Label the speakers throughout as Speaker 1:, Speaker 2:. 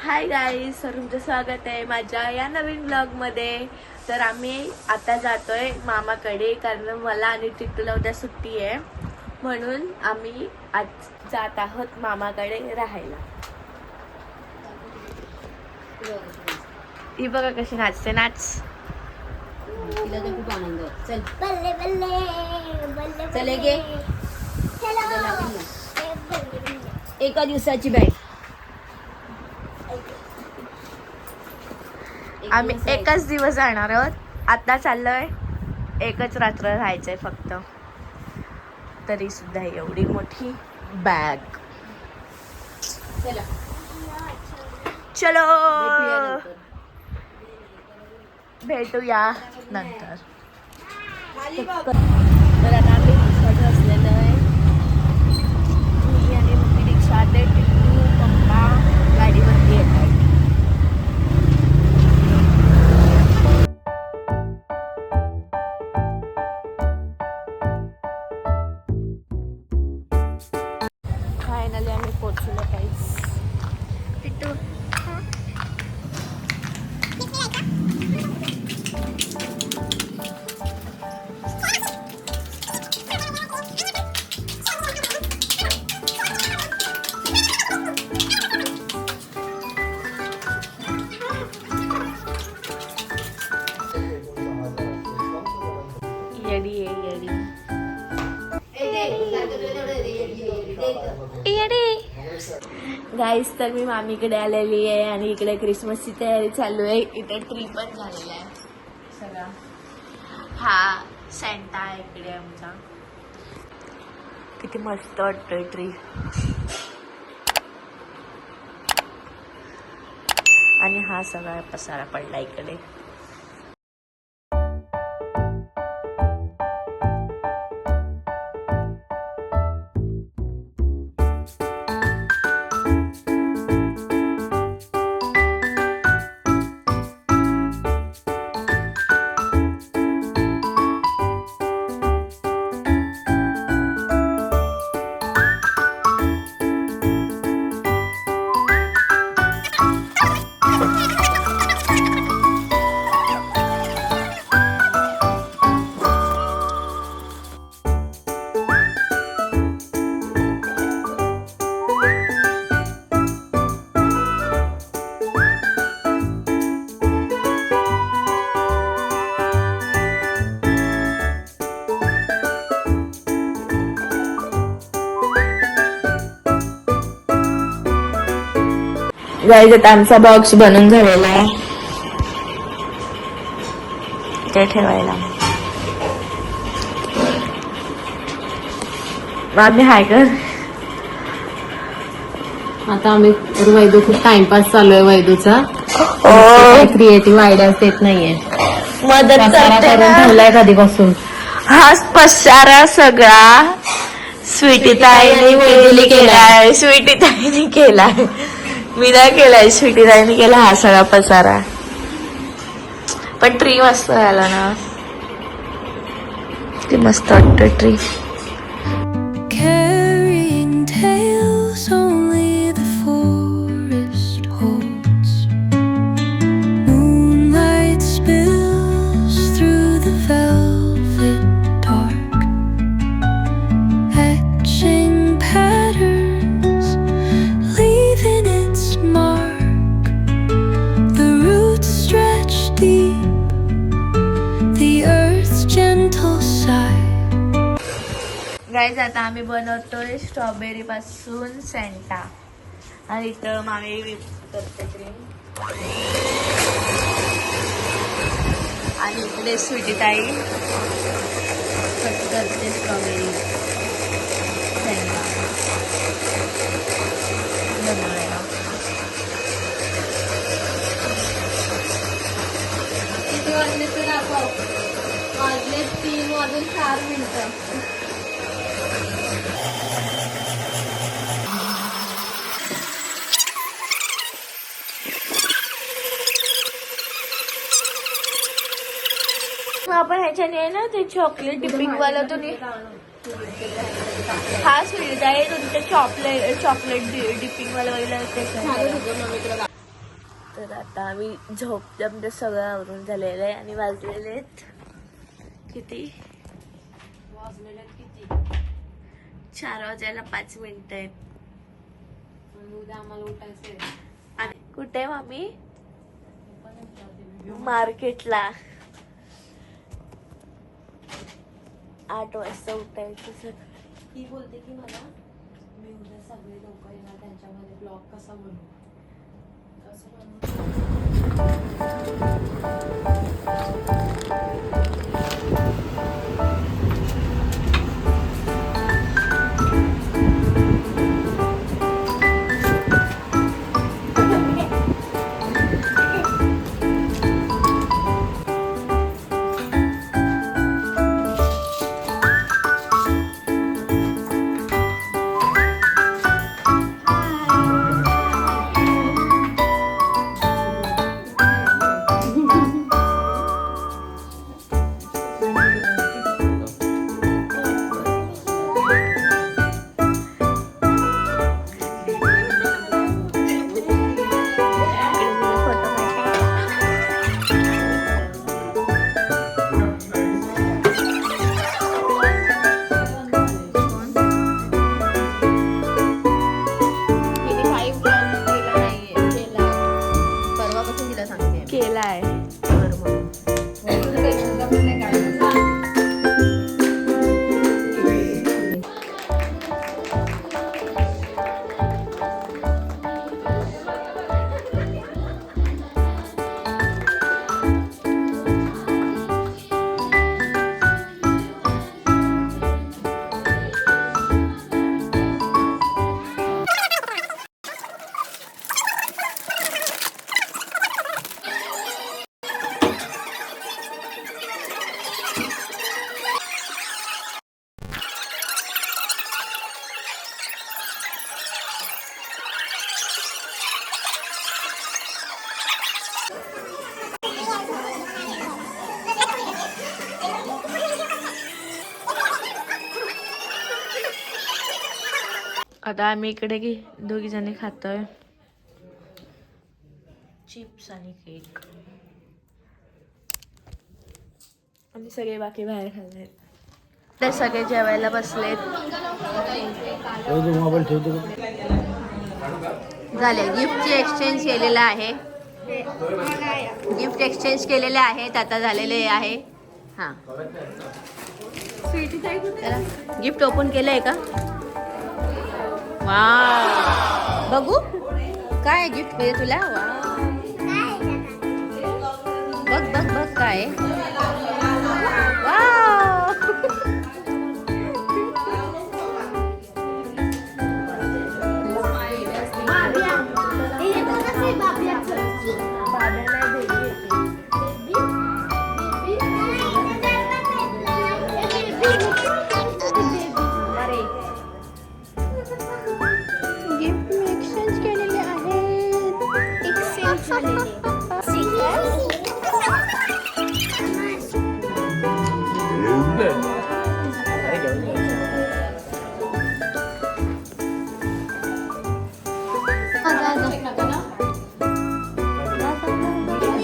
Speaker 1: Hi guys, तर तुमचं स्वागत आहे माझ्या या नवीन ब्लॉग मध्ये. तर आम्ही आता जातोय मामाकडे, कारण मला आणि टिटूला उद्या सुट्टी आहे, म्हणून आम्ही आज जात आहोत मामाकडे राहायला. ही बघा कशी नाचते, नाच.
Speaker 2: तिला तर खूप आनंद. चल
Speaker 3: बल्ले बल्ले बल्ले
Speaker 2: चले गे.
Speaker 3: बल्ले.
Speaker 2: एका दिवसाची बॅग.
Speaker 1: आम्ही एकच दिवस जाणार आहोत. आता चाललोय, एकच रात्र राहायचंय फक्त, तरी सुद्धा एवढी मोठी बॅग.
Speaker 2: चला
Speaker 1: चलो,
Speaker 2: भेटूया
Speaker 1: भेटूया
Speaker 2: नंतर.
Speaker 1: नंतर. तर आता आम्ही रिक्षात बसलेलो आहे. मी आणि मम्मी रिक्षात आहे, टिटू पप्पा गाडीवरती येत आहे. फायनली आम्ही पोहोचलो काहीच. टिटू येडी आहे, येडी. गाईस, तर मी मामीकडे आलेली आहे आणि इकडे क्रिसमसची तयारी चालू आहे. इथे ट्री पण झालेला आहे सगळा. हा सेंटा आहे इकडे आमचा. किती मस्त वाटतोय ट्री. आणि हा सगळा पसारा पडला इकडे. गाईज, आता आमचा बॉक्स बनून झालेला आहे ते ठेवायला. मामी हाय कर.
Speaker 2: आता आम्ही वैदू खूप टाइमपास चालू आहे वैदूचा. क्रिएटिव्ह आयडियाज देत नाहीये.
Speaker 1: मदत करते
Speaker 2: करून
Speaker 1: ना.
Speaker 2: ठेवलाय कधीपासून.
Speaker 1: हा पसारा सगळा स्वीटीताईने केलाय. स्वीटीताईने केलाय, मी नाही केलाय. स्वीटीताईने केला हा सगळा पसारा. पण ट्री मस्त झाला ना, किती मस्त वाटतं tree.
Speaker 4: Carrying tales only the forest holds. Moonlight spills through the velvet dark, etching patterns, leaving its mark. The roots stretch deep, the earth's gentle sigh.
Speaker 1: Guys, आता आम्ही बनवतोय स्ट्रॉबेरी पासून सेंटा. आणि इथं मामी करते क्रीम, आणि इकडे स्वीटीताई कट करते स्ट्रॉबेरी सेंटा बनवायला.
Speaker 2: किती वाजले ते दाखव. वाजले 3:04.
Speaker 1: आपण ह्याच्याने आहे ना ते चॉकलेट डिपिंग वाला तो हा स्वीट आहे तुमचं चॉकलेट डिपिंग वाला वगैरे तर आता आम्ही झोपल्यामध्ये सगळं आवरून झालेलं आहे आणि वाजलेले आहेत किती 4 वाजायला 5 मिनिटं आहेत.
Speaker 2: उद्या आम्हाला उठायचंय.
Speaker 1: आणि कुठे मामी? मार्केटला 8 वाजता उठायचं सर.
Speaker 2: ती बोलते की मला मी उद्या सगळे लोक येणार त्यांच्यामध्ये ब्लॉग कसा बनवू कसं बनवू.
Speaker 1: केलाय. आता आम्ही इकडे दोघी जणी खातोय चिप्स आणि केक आणि सगळे बाकी बाहेर खाल्लेत. ते सगळे जेवायला बसलेत. झाले गिफ्टची एक्सचेंज केलेलं आहे. गिफ्ट एक्सचेंज केलेले आहेत आता झालेले आहे. हां गिफ्ट ओपन केलं आहे का? वा बघू काय गिफ्ट पाहिजे तुला? वा बघ बघ बघ काय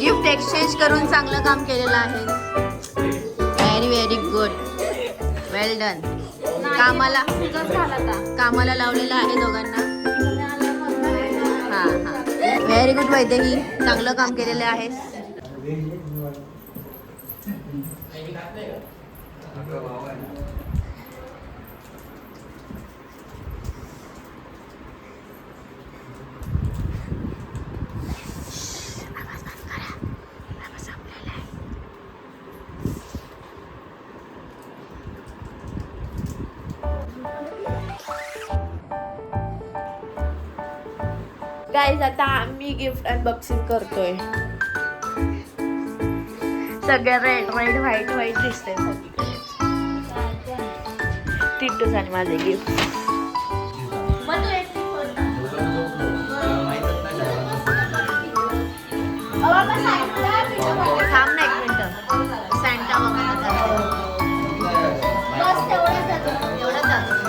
Speaker 1: गिफ्ट एक्सचेंज करून चांगलं काम केलेलं आहे. व्हेरी व्हेरी गुड, वेल डन. कामाला लावलेलं आहे दोघांना. हां हां व्हेरी गुड वैदेही, चांगलं काम केलेलं आहे. गाईज आता आम्ही गिफ्ट अनबॉक्सिंग करतोय. सगळ्या रेड रेड व्हाईट व्हाईट दिसतंय सगळीकडे. टिट्टूस आणि माझे गिफ्ट. थांब ना 1 मिनिट. सॅन्टा एवढं जातं.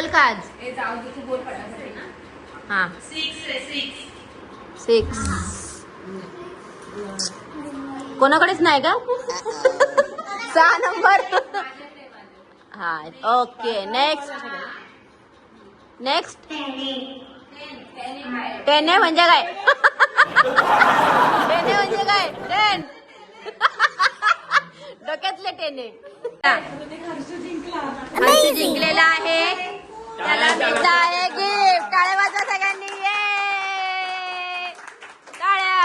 Speaker 1: लागल का आज? हा 6 कोणाकडेच नाही का? 6 नंबर. हा ओके. नेक्स्ट 10 म्हणजे काय? 10 म्हणजे काय? 10 डोक्यातले 10 हर्ष जिंकलेला आहे. त्याला मिळता आहे गिफ्ट. टाळ्या वाजवा सगळ्यांनी. ये टाळ्या.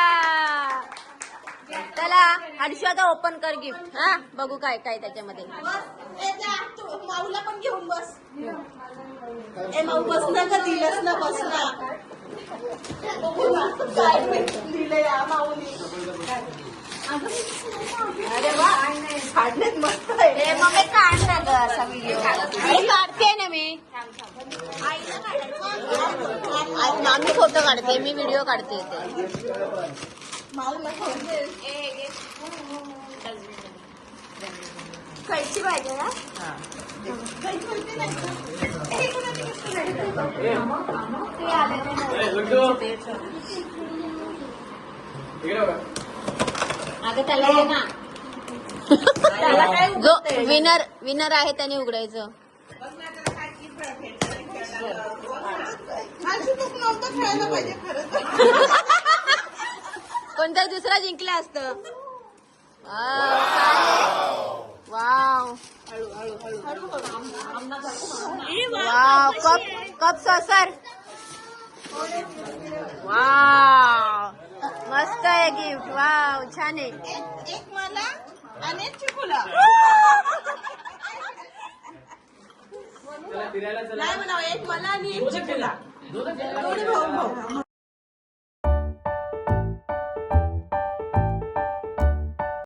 Speaker 1: चला हर्ष आता ओपन कर गिफ्ट. हा बघू काय काय त्याच्यामध्ये.
Speaker 2: माऊला पण घेऊन बस. ए माऊ बस ना का दिलंस ना बस ना. काय दिलं या माऊली. अरे वा काढण्यात मस्त आहे.
Speaker 1: मग काढ ना ग असा व्हिडिओ. काढते ना मी. आम्ही फोटो काढते. मी व्हिडिओ काढते ते.
Speaker 2: माऊला खाऊन दे.
Speaker 1: कैची पाहिजे ना.
Speaker 2: अगं त्याला ये ना. त्याला काय
Speaker 1: जो विनर आहे त्याने उघडायचं.
Speaker 2: खेळायला पाहिजे खरंच.
Speaker 1: कोणतरी दुसरा जिंकला असतं. Wow wow cup saucer. Wow मस्त आहे गिफ्ट. वाव छान आहे.
Speaker 2: एक मला आणि एक चिकूला. नाही म्हणावं एक मला आणि एक चिकूला. दोन्ही भाऊ भाऊ.